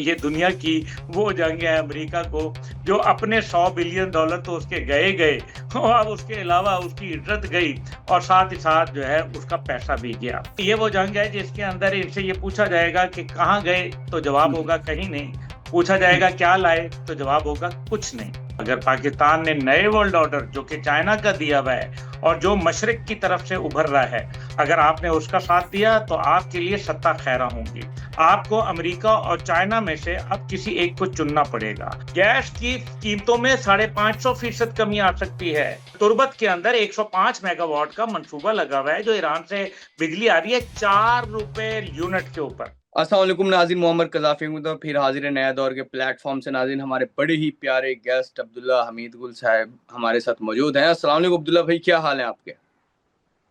ये दुनिया की वो जंग है अमेरिका को, जो अपने $100 बिलियन तो उसके गए और अब उसके अलावा उसकी इज्जत गई और साथ ही साथ जो है उसका पैसा भी गया। ये वो जंग है जिसके अंदर इनसे ये पूछा जाएगा कि कहाँ गए, तो जवाब होगा कहीं नहीं। पूछा जाएगा क्या लाए, तो जवाब होगा कुछ नहीं। अगर पाकिस्तान ने नए वर्ल्ड ऑर्डर जो कि चाइना का दिया हुआ है और जो मशरिक की तरफ से उभर रहा है, अगर आपने उसका साथ दिया तो आपके लिए सत्ता खैरा होंगी। आपको अमेरिका और चाइना में से अब किसी एक को चुनना पड़ेगा। गैस की कीमतों में 550% कमी आ सकती है। तुर्बत के अंदर 105 मेगावाट का मंसूबा लगा हुआ है जो ईरान से बिजली आ रही है ₹4 यूनिट के ऊपर। अस्सलाम वालेकुम नाज़रीन, मोहम्मद कज़ाफ़ी हूं तो फिर हाजिर है नया दौर के प्लेटफॉर्म से। नाज़रीन, हमारे बड़े ही प्यारे गेस्ट अब्दुल्ला हमीद गुल साहब हमारे साथ मौजूद हैं। अस्सलाम वालेकुम अब्दुल्ला भाई, क्या हाल है आपके?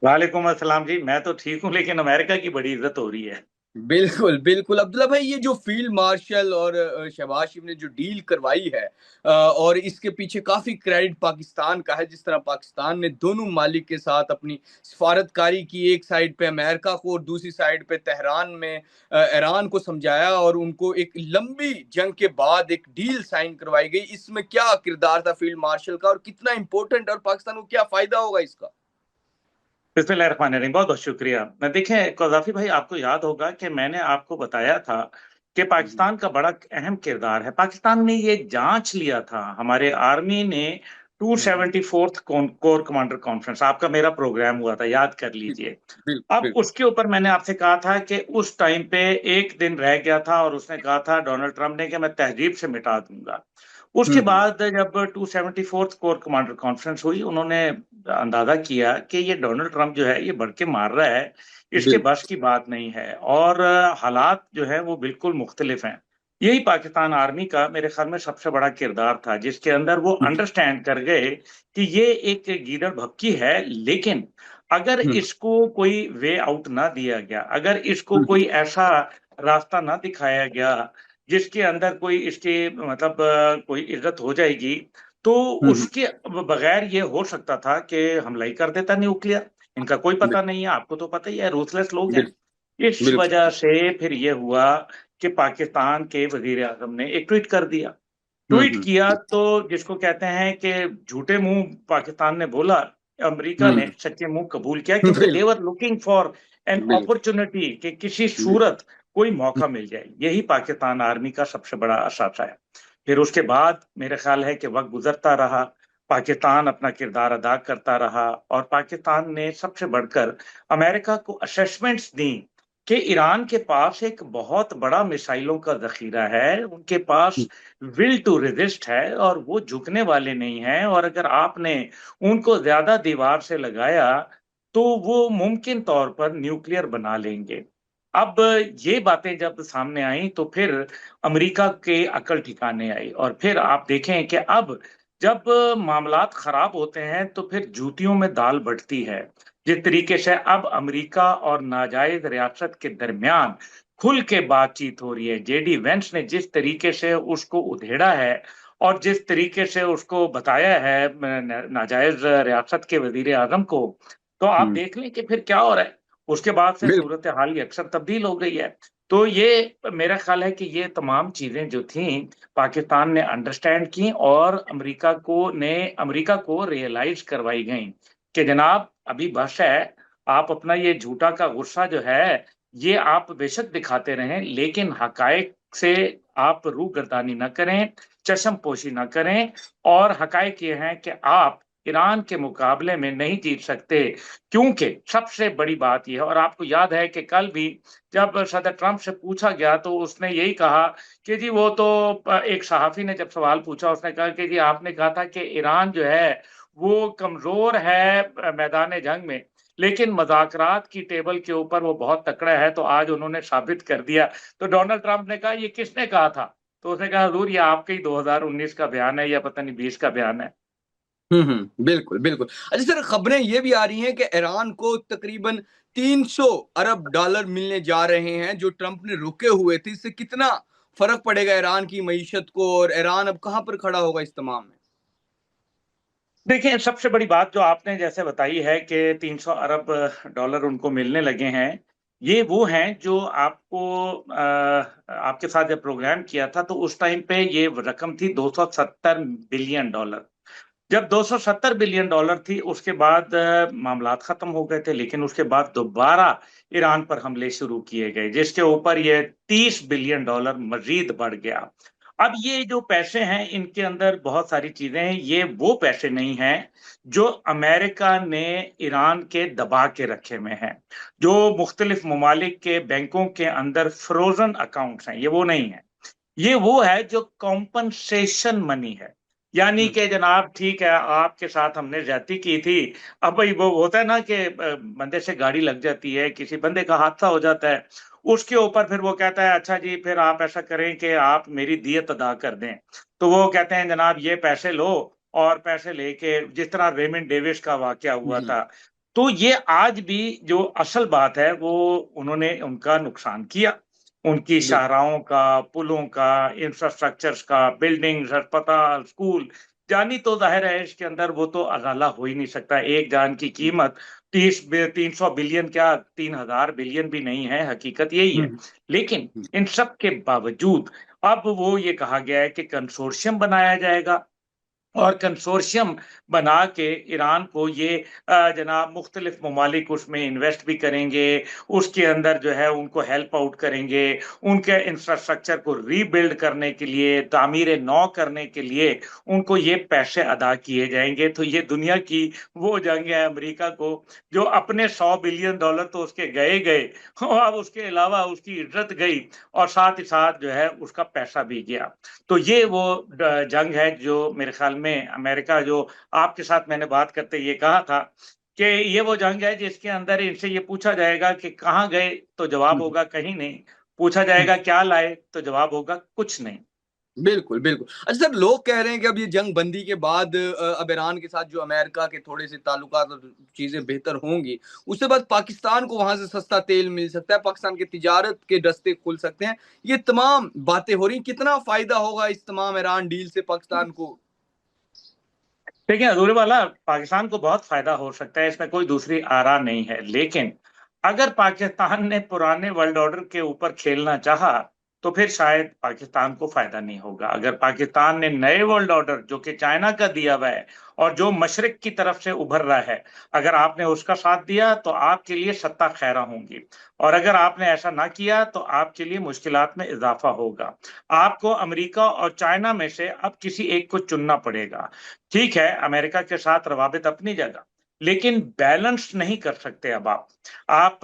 वालेकुम अस्सलाम जी, मैं तो ठीक हूँ लेकिन अमेरिका की बड़ी इज्जत हो रही है। बिल्कुल, बिल्कुल। अब्दुल्ला भाई, ये जो फ़ील्ड मार्शल और शहबाज शरीफ ने जो डील करवाई है, और इसके पीछे काफ़ी क्रेडिट पाकिस्तान का है। जिस तरह पाकिस्तान ने दोनों मालिक के साथ अपनी सफारतकारी की, एक साइड पे अमेरिका को और दूसरी साइड पे तेहरान में ईरान को समझाया और उनको एक लंबी जंग के बाद एक डील साइन करवाई गई। इसमें क्या किरदार था फ़ील्ड मार्शल का और कितना इम्पोर्टेंट है और पाकिस्तान को क्या फ़ायदा होगा इसका? बिस्मिल्लाहिर्रहमानिर्रहीम, बहुत-बहुत शुक्रिया। देखिए क़ज़ाफ़ी भाई, आपको याद होगा कि मैंने आपको बताया था कि हुँ, पाकिस्तान का बड़ा अहम किरदार है। पाकिस्तान ने ये जाँच लिया था, हमारे आर्मी ने हुँ। 274th कोर कमांडर कॉन्फ्रेंस, आपका मेरा प्रोग्राम हुआ था, याद कर जी, लीजिए। अब बिल्कुल। उसके ऊपर मैंने आपसे कहा था कि उस टाइम पे 1 दिन रह गया था और उसने कहा था डोनाल्ड ट्रम्प ने कि मैं तहज़ीब से मिटा दूँगा। हुँ, उसके हुँ। बाद जब 274th कोर कमांडर कॉन्फ्रेंस हुई, उन्होंने अंदाज़ा किया कि ये डोनाल्ड ट्रम्प जो है, ये बढ़ के मार रहा है, इसके बिल्कुल। बस की बात नहीं है और हालात जो है वो बिल्कुल मुख्तलिफ हैं। यही पाकिस्तान आर्मी का मेरे ख़्याल में सबसे बड़ा किरदार था, जिसके अंदर वो हुँ, अंडरस्टैंड कर गए कि ये एक गीदड़-भभकी है, लेकिन अगर हुँ, इसको कोई वे आउट ना दिया गया, अगर इसको हुँ, कोई ऐसा रास्ता ना दिखाया गया जिसके अंदर कोई इसकी मतलब कोई इज़्ज़त हो जाएगी, तो हुँ, हुँ। उसके बगैर ये हो सकता था कि हमला ही कर देता न्यूक्लियर। इनका कोई बिल पता नहीं है, आपको तो पता ही है, रूथलेस लोग हैं। बिल इस बिल्कुल। वजह से फिर ये हुआ कि पाकिस्तान के वज़ीर-ए-आज़म ने एक ट्वीट कर दिया। हुँ, ट्वीट हुँ, किया तो जिसको कहते हैं कि झूठे मुँह पाकिस्तान ने बोला, अमेरिका हुँ, ने सच्चे मुँह कबूल किया क्योंकि दे वर बिल्कुल, लुकिंग फॉर एन बिल्कुल, अपॉर्च्युनिटी कि किसी बिल सूरत कोई हुँ, मौका मिल जाए। यही पाकिस्तान आर्मी का सबसे बड़ा असासा है। फिर उसके बाद मेरा ख़्याल है कि वक़्त गुज़रता रहा, पाकिस्तान अपना किरदार अदा करता रहा और पाकिस्तान ने सबसे बढ़कर अमेरिका को असेसमेंट्स दी कि ईरान के पास एक बहुत बड़ा मिसाइलों का ज़ख़ीरा है, उनके पास हुँ, विल टू रेज़िस्ट है और वो झुकने वाले नहीं हैं और अगर आपने उनको ज़्यादा दीवार से लगाया, तो वो मुमकिन तौर पर न्यूक्लियर बना लेंगे। अब ये बातें जब सामने आईं, तो फिर अमेरिका के अकल ठिकाने आई और फिर आप देखें कि अब जब मामलात ख़राब होते हैं, तो फिर जूतियों में दाल बँटती है। जिस तरीके से अब अमेरिका और नाजायज़ रियासत के दरमियान खुल के बातचीत हो रही है। जेडी वेंस ने जिस तरीके से उसको उधेड़ा है और जिस तरीके से उसको बताया है नाजायज़ रियासत के वज़ीर-ए-आज़म को, तो आप हुँ, देख लें कि फिर क्या हो रहा है। उसके बाद से बिल्कुल, सूरत-ए-हाल ही अक्सर तब्दील हो गई है। तो ये मेरा ख़्याल है कि ये तमाम चीज़ें जो थीं, पाकिस्तान ने अंडरस्टैंड की और अमेरिका को रियलाइज़ करवाई गईं कि जनाब अभी बस है, आप अपना ये झूठा का गुस्सा जो है, ये आप बेशक दिखाते रहें, लेकिन हक़ाइक़ से आप रूगर्दानी ना करें, चश्मपोशी ना करें और हक़ाइक़ ये हैं कि आप ईरान के मुकाबले में नहीं जीत सकते, क्योंकि सबसे बड़ी बात ये है और आपको याद है कि कल भी जब सदर ट्रंप से पूछा गया, तो उसने यही कहा कि जी वो तो एक सहाफ़ी ने जब सवाल पूछा, उसने कहा कि जी आपने कहा था कि ईरान जो है, वो कमज़ोर है मैदान जंग में, लेकिन मज़ाकरात की टेबल के ऊपर वो बहुत तकड़ा है, तो आज उन्होंने साबित कर दिया। तो डोनाल्ड ट्रंप ने कहा, "ये किसने कहा था?" तो उसने कहा, "हुज़ूर, ये आपके ही 2019 का बयान है या पता नहीं 20 का बयान है।" हुँ, हुँ, बिल्कुल, बिल्कुल। अच्छा सर, खबरें ये भी आ रही हैं कि ईरान को तकरीबन 300 अरब डॉलर मिलने जा रहे हैं, जो ट्रंप ने रुके हुए थे। इससे कितना फ़र्क पड़ेगा ईरान की मईशत को और ईरान अब कहाँ पर खड़ा होगा इस तमाम में? देखिए, सबसे बड़ी बात जो आपने जैसे बताई है कि 300 अरब डॉलर उनको मिलने लगे हैं, ये वो हैं जो आपको आपके साथ जब प्रोग्राम किया था तो उस टाइम पे ये रकम थी 270 बिलियन डॉलर। जब 270 बिलियन डॉलर थी उसके बाद मामलात खत्म हो गए थे, लेकिन उसके बाद दोबारा ईरान पर हमले शुरू किए गए जिसके ऊपर ये 30 बिलियन डॉलर मजीद बढ़ गया। अब ये जो पैसे हैं इनके अंदर बहुत सारी चीजें हैं, ये वो पैसे नहीं हैं जो अमेरिका ने ईरान के दबा के रखे हुए हैं, जो मुख्तलिफ ममालिक के बैंकों के अंदर फ्रोजन अकाउंट्स हैं, ये वो नहीं है। ये वो है जो कॉम्पनसेशन मनी है। यानी हम्म कि जनाब ठीक है, आपके साथ हमने ज्यादती की थी। अब भाई वो होता है ना कि बंदे से गाड़ी लग जाती है, किसी बंदे का हादसा हो जाता है, उसके ऊपर फिर वो कहता है अच्छा जी फिर आप ऐसा करें कि आप मेरी दियत अदा कर दें। तो वो कहते हैं जनाब ये पैसे लो, और पैसे लेके जिस तरह रेमंड डेविस का वाकया हुआ हम्म था। तो ये आज भी जो असल बात है वो उन्होंने उनका नुकसान किया, उनकी बिल्कुल शाहराहों का, पुलों का, इंफ्रास्ट्रक्चर्स का, बिल्डिंग्स, अस्पताल, स्कूल। जानी तो जाहिर है इसके अंदर वो तो अजाला हो ही नहीं सकता। एक जान की कीमत 300 बिलियन क्या 3,000 बिलियन भी नहीं है, हकीकत यही है। हम्म लेकिन हम्म इन सब के बावजूद अब वो ये कहा गया है कि कंसोर्शियम बनाया जाएगा, और कंसोर्शियम बना के ईरान को ये जनाब मुख्तलिफ ममालिक उसमें इन्वेस्ट भी करेंगे, उसके अंदर जो है उनको हेल्प आउट करेंगे, उनके इंफ्रास्ट्रक्चर को रीबिल्ड करने के लिए, तामीर नौ करने के लिए उनको ये पैसे अदा किए जाएंगे। तो ये दुनिया की वो जंग है अमेरिका को, जो अपने 100 बिलियन डॉलर तो उसके गए गए, और अब उसके अलावा उसकी इज्जत गई, और साथ ही साथ जो है उसका पैसा भी गया। तो ये वो जंग है जो मेरे ख्याल में अमेरिका, जो आपके साथ मैंने बात करते ये कहा था कि ये वो जंग है जिसके अंदर इनसे ये पूछा जाएगा कि कहाँ गए, तो जवाब हम्म होगा कहीं नहीं। पूछा हम्म जाएगा क्या लाए, तो जवाब होगा कुछ नहीं। बिल्कुल, बिल्कुल। अच्छा सर, लोग कह रहे हैं कि अब ये जंग बंदी के बाद अब ईरान के साथ जो अमेरिका के थोड़े से ताल्लुकात और चीज़ें बेहतर होंगी, उसके बाद पाकिस्तान को वहाँ से सस्ता तेल मिल सकता है, पाकिस्तान की तिजारत के रास्ते खुल सकते हैं। ये तमाम बातें हो रही हैं, कितना फ़ायदा होगा इस तमाम ईरान डील से पाकिस्तान को? देखिए हजूर वाला, पाकिस्तान को बहुत फायदा हो सकता है, इसमें कोई दूसरी आरा नहीं है। लेकिन अगर पाकिस्तान ने पुराने वर्ल्ड ऑर्डर के ऊपर खेलना चाहा तो फिर शायद पाकिस्तान को फायदा नहीं होगा। अगर पाकिस्तान ने नए वर्ल्ड ऑर्डर जो कि चाइना का दिया हुआ है और जो मशरिक की तरफ से उभर रहा है, अगर आपने उसका साथ दिया तो आपके लिए सत्ता खैरा होंगी, और अगर आपने ऐसा ना किया तो आपके लिए मुश्किलात में इजाफा होगा। आपको अमेरिका और चाइना में से अब किसी एक को चुनना पड़ेगा। ठीक है, अमेरिका के साथ रवाबित अपनी जगह, लेकिन बैलेंस नहीं कर सकते। अब आप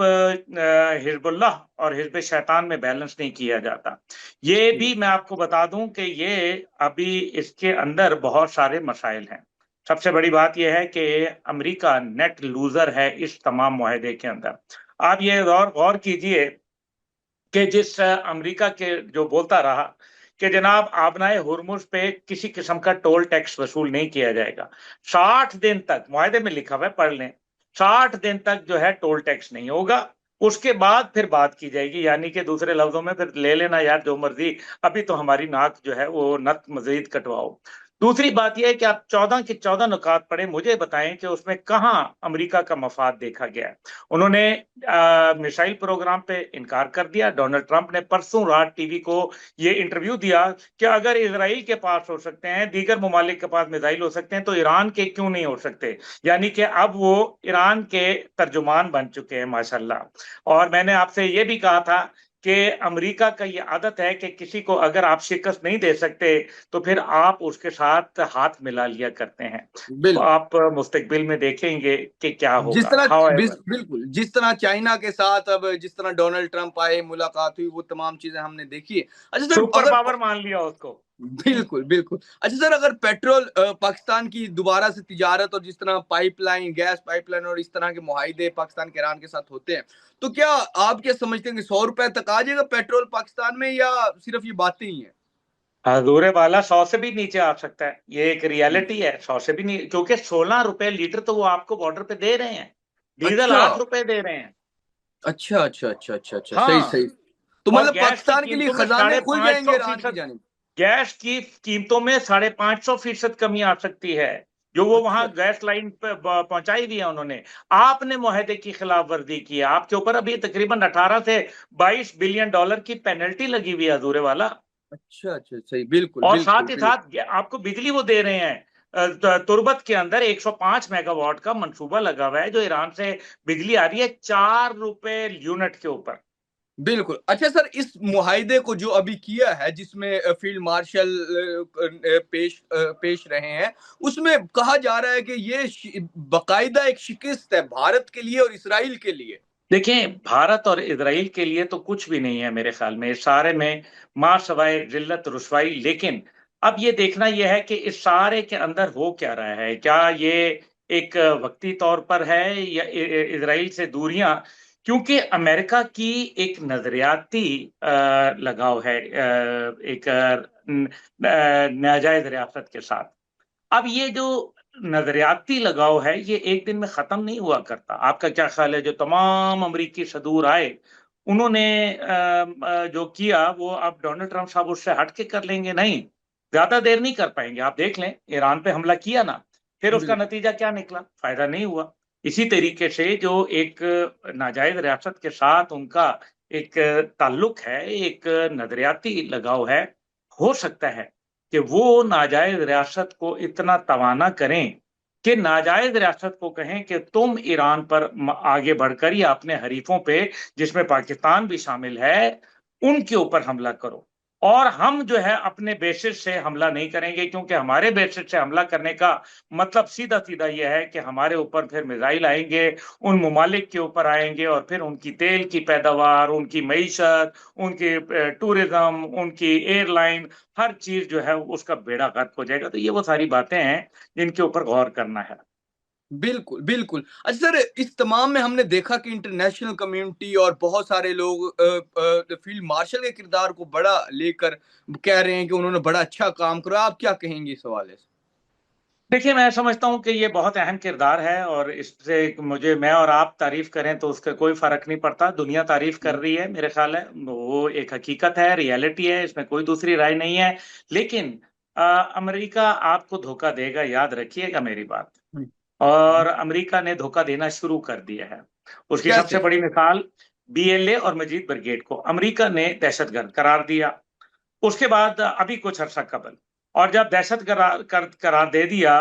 हिजबुल्लाह और हिजब शैतान में बैलेंस नहीं किया जाता। ये भी मैं आपको बता दूं कि ये अभी इसके अंदर बहुत सारे मसाइल हैं। सबसे बड़ी बात यह है कि अमेरिका नेट लूजर है इस तमाम मुआहदे के अंदर। आप ये गौर गौर कीजिए कि जिस अमेरिका के जो बोलता रहा कि जनाब आबनाए हुरमुज पे किसी किस्म का टोल टैक्स वसूल नहीं किया जाएगा, 60 दिन तक, मुआहदे में लिखा हुआ है, पढ़ लें, 60 दिन तक जो है टोल टैक्स नहीं होगा। उसके बाद फिर बात की जाएगी, यानी कि दूसरे लफ्जों में फिर ले लेना यार जो मर्जी, अभी तो हमारी नाक जो है वो नक मजीद कटवाओ। दूसरी बात यह है कि आप 14 के 14 नुकात पढ़े, मुझे बताएं कि उसमें कहाँ अमेरिका का मफाद देखा गया है। उन्होंने मिसाइल प्रोग्राम पे इनकार कर दिया। डोनाल्ड ट्रंप ने परसों रात टीवी को ये इंटरव्यू दिया कि अगर इसराइल के पास हो सकते हैं, दीगर ममालिक के पास मिसाइल हो सकते हैं, तो ईरान के क्यों नहीं हो सकते। यानी कि अब वो ईरान के तर्जुमान बन चुके हैं माशाल्लाह। और मैंने आपसे ये भी कहा था कि अमेरिका का ये आदत है कि किसी को अगर आप शिकस्त नहीं दे सकते तो फिर आप उसके साथ हाथ मिला लिया करते हैं। तो बिल्कुल। आप मुस्तकबिल में देखेंगे कि क्या जिस होगा। तरह हाउएवर बिल्कुल, जिस तरह चाइना के साथ अब जिस तरह डोनाल्ड ट्रंप आए, मुलाकात हुई, वो तमाम चीज़ें हमने देखी। अच्छा सर, सुपर अगर पावर मान लिया उसको। बिल्कुल, बिल्कुल। अच्छा सर, अगर पेट्रोल पाकिस्तान की दोबारा से तिजारत और जिस तरह पाइपलाइन, गैस पाइपलाइन और इस तरह के मुआहिदे पाकिस्तान के ईरान के साथ होते हैं, तो क्या आप क्या समझते हैं कि ₹100 तक आ जाएगा पेट्रोल पाकिस्तान में, या सिर्फ ये बातें ही हैं? हजूरे वाला 100 से भी नीचे आ सकता है, ये एक हुँ। रियलिटी है। 100 से भी नहीं, क्योंकि 16 रुपए लीटर तो वो आपको बॉर्डर पे दे रहे हैं, डीजल अच्छा। 8 रुपए दे रहे हैं। अच्छा, अच्छा, अच्छा, अच्छा, अच्छा। सही, हाँ, सही। तो और मतलब गैस की पाकिस्तान के लिए कीमतों में खज़ाने साढ़े खुल पांच जाएँगे सौ ईरान की फीसद जानिब। गैस की कीमतों में 550% कमी आ सकती है। जो वो वहां अच्छा। गैस लाइन पे पहुंचाई भी है उन्होंने। आपने मुआहदे की खिलाफ वर्जी की है, आपके ऊपर अभी तकरीबन 18 से 22 बिलियन डॉलर की पेनल्टी लगी हुई है हजूरे वाला। अच्छा अच्छा, सही, बिल्कुल और बिल्कुल साथ ही बिल्कुल। साथ आपको बिजली वो दे रहे हैं। तुर्बत के अंदर 105 मेगावाट का मंसूबा लगा हुआ है, जो ईरान से बिजली आ रही है 4 रुपए यूनिट के ऊपर। बिल्कुल। अच्छा सर, इस मुआहिदे को जो अभी किया है, जिसमें फील्ड मार्शल पेश रहे हैं, उसमें कहा जा रहा है कि ये बाकायदा एक शिकस्त है भारत के लिए और इसराइल के लिए। देखिए, भारत और इजराइल के लिए तो कुछ भी नहीं है मेरे ख्याल में, इस सारे में मां सवाए जिल्लत रुसवाई। लेकिन अब ये देखना यह है कि इस सारे के अंदर हो क्या रहा है। क्या ये एक वक्ती तौर पर है या इजराइल से दूरियां, क्योंकि अमेरिका की एक नजरियाती लगाव है एक नाजायज रियासत के साथ। अब ये जो नजरियाती लगाव है ये एक दिन में खत्म नहीं हुआ करता। आपका क्या ख्याल है, जो तमाम अमरीकी सदूर आए उन्होंने जो किया वो अब डोनाल्ड ट्रंप साहब उससे हट के कर लेंगे? नहीं, ज्यादा देर नहीं कर पाएंगे। आप देख लें, ईरान पे हमला किया ना, फिर उसका बिल्कुल नतीजा क्या निकला? फायदा नहीं हुआ। इसी तरीके से जो एक नाजायज रियासत के साथ उनका एक ताल्लुक है, एक नजरियाती लगाव है, हो सकता है कि वो नाजायज रियासत को इतना तवाना करें कि नाजायज रियासत को कहें कि तुम ईरान पर आगे बढ़कर या अपने हरीफों पे, जिसमें पाकिस्तान भी शामिल है, उनके ऊपर हमला करो। और हम जो है अपने बेसिस से हमला नहीं करेंगे, क्योंकि हमारे बेसिस से हमला करने का मतलब सीधा सीधा यह है कि हमारे ऊपर फिर मिसाइल आएंगे, उन ममालिक के ऊपर आएंगे, और फिर उनकी तेल की पैदावार, उनकी मईशत, उनकी टूरिज्म, उनकी एयरलाइन, हर चीज जो है उसका बेड़ा गर्क हो जाएगा। तो ये वो सारी बातें हैं जिनके ऊपर गौर करना है। बिल्कुल बिल्कुल। अच्छा सर, इस तमाम में हमने देखा कि इंटरनेशनल कम्युनिटी और बहुत सारे लोग फील्ड मार्शल के किरदार को बड़ा लेकर कह रहे हैं कि उन्होंने बड़ा अच्छा काम करा। आप क्या कहेंगे इस हवाले से? देखिए, मैं समझता हूँ कि ये बहुत अहम किरदार है, और इससे मुझे, मैं और आप तारीफ करें तो उसका कोई फर्क नहीं पड़ता। दुनिया तारीफ कर हम्म, रही है, मेरे ख्याल है वो एक हकीकत है, रियलिटी है, इसमें कोई दूसरी राय नहीं है। लेकिन अमेरिका आपको धोखा देगा, याद रखिएगा मेरी बात। और हम्म। अमेरिका ने धोखा देना शुरू कर दिया है। उसकी सबसे कैसे? बड़ी मिसाल बीएलए और मजीद ब्रिगेड को अमेरिका ने दहशतगर्द करार दिया। उसके बाद अभी कुछ अर्सा कबल, और जब दहशत करार दे दिया,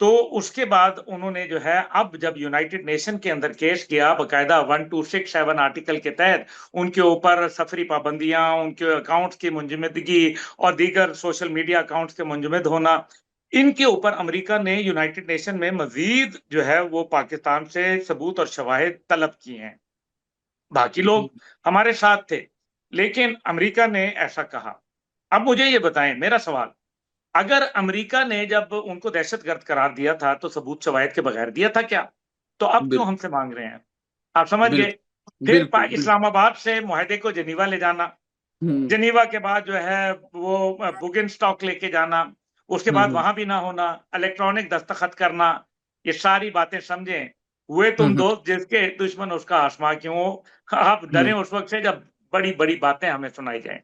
तो उसके बाद उन्होंने जो है, अब जब यूनाइटेड नेशन के अंदर केस किया बकायदा 1267 आर्टिकल के तहत, उनके ऊपर सफरी पाबंदियां, उनके अकाउंट्स की मुंजमदगी और दीगर सोशल मीडिया अकाउंट्स के मुंजमद होना, इनके ऊपर अमेरिका ने यूनाइटेड नेशन में मजीद जो है वो पाकिस्तान से सबूत और शवाहिद तलब किए हैं। बाकी लोग हमारे साथ थे, लेकिन अमेरिका ने ऐसा कहा। अब मुझे ये बताएं, मेरा सवाल, अगर अमेरिका ने जब उनको दहशतगर्द करार दिया था तो सबूत शवायद के बगैर दिया था क्या? तो अब क्यों बिल्कुल हमसे मांग रहे हैं? आप समझ गए। बिल्कुल फिर बिल्कुल बिल्कुल। इस्लामाबाद से मुआहदे को जनीवा ले जाना, हम्म जनीवा के बाद जो है वो बुगिन स्टॉक लेके जाना, उसके बाद हम्म वहां भी ना होना, इलेक्ट्रॉनिक दस्तखत करना, ये सारी बातें समझें। हुए तुम हम्म दोस्त जिसके दुश्मन उसका आसमां क्यों हो। आप डरे हम्म। उस वक्त से जब बड़ी बड़ी बातें हमें सुनाई जाएं।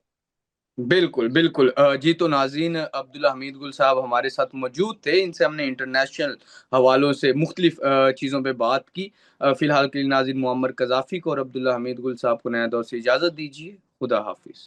बिल्कुल, बिल्कुल। जी, तो नाज़रीन, अब्दुल्ला हमीद गुल साहब हमारे साथ मौजूद थे। इनसे हमने इंटरनेशनल हवालों से मुख्तलिफ़ चीज़ों पे बात की। फ़िलहाल के लिए नाज़रीन, मुअम्मर क़ज़ाफ़ी को और अब्दुल्ला हमीद गुल साहब को नया दौर से इजाज़त दीजिए। खुदा हाफ़िज़।